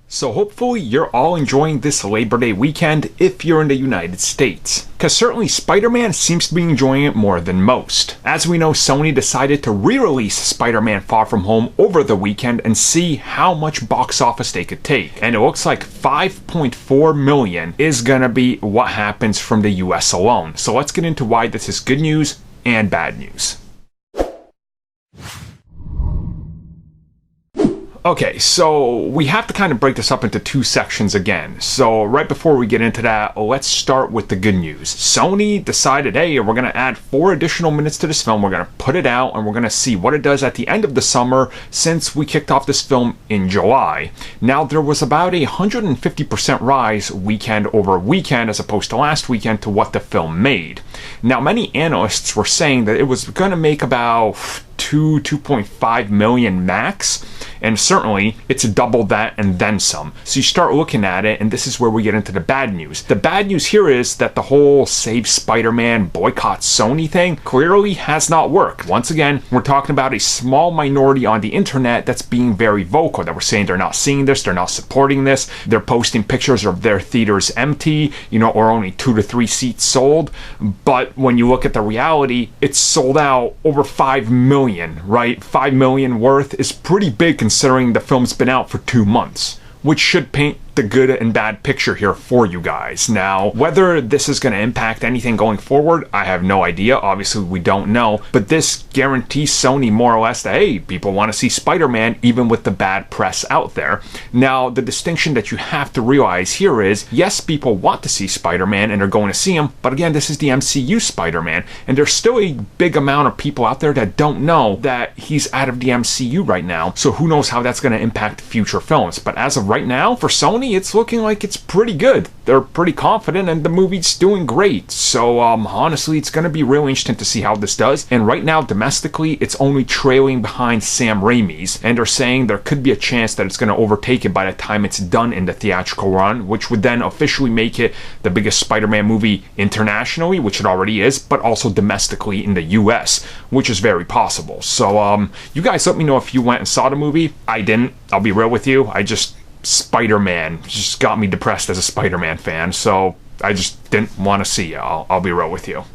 So hopefully you're all enjoying this Labor Day weekend if you're in the United States, because certainly Spider-Man seems to be enjoying it more than most. As we know, Sony decided to re-release Spider-Man Far From Home over the weekend and see how much box office they could take. And it looks like 5.4 million is gonna be what happens from the US alone. So let's get into why this is good news and bad news. Okay, so we have to kind of break this up into two sections again. So right before we get into that, let's start with the good news. Sony decided, hey, we're going to add 4 additional minutes to this film. We're going to put it out and we're going to see what it does at the end of the summer since we kicked off this film in July. Now, there was about a 150% rise weekend over weekend as opposed to last weekend to what the film made. Now, many analysts were saying that it was going to make about 2.5 million max, and certainly it's double that and then some. So you start looking at it, and this is where we get into the bad news. The bad news here is that the whole Save Spider-Man, boycott Sony thing clearly has not worked. Once again, we're talking about a small minority on the internet that's being very vocal, that we're saying they're not seeing this, they're not supporting this, they're posting pictures of their theaters empty, or only 2 to 3 seats sold. But when you look at the reality, it's sold out over 5 million. Right? 5 million worth is pretty big considering the film's been out for 2 months, which should paint the good and bad picture here for you guys. Now, whether this is going to impact anything going forward, I have no idea. Obviously, we don't know, but this guarantees Sony more or less that, hey, people want to see Spider-Man even with the bad press out there. Now, the distinction that you have to realize here is, yes, people want to see Spider-Man and they're going to see him, but again, this is the MCU Spider-Man, and there's still a big amount of people out there that don't know that he's out of the MCU right now, so who knows how that's going to impact future films. But as of right now, for Sony, it's looking like it's pretty good. They're pretty confident and the movie's doing great. So honestly, it's going to be real interesting to see how this does. And right now, domestically, it's only trailing behind Sam Raimi's. And they're saying there could be a chance that it's going to overtake it by the time it's done in the theatrical run, which would then officially make it the biggest Spider-Man movie internationally, which it already is, but also domestically in the US, which is very possible. So you guys let me know if you went and saw the movie. I didn't. I'll be real with you. Spider-Man just got me depressed as a Spider-Man fan, so I just didn't want to see it. I'll be real with you.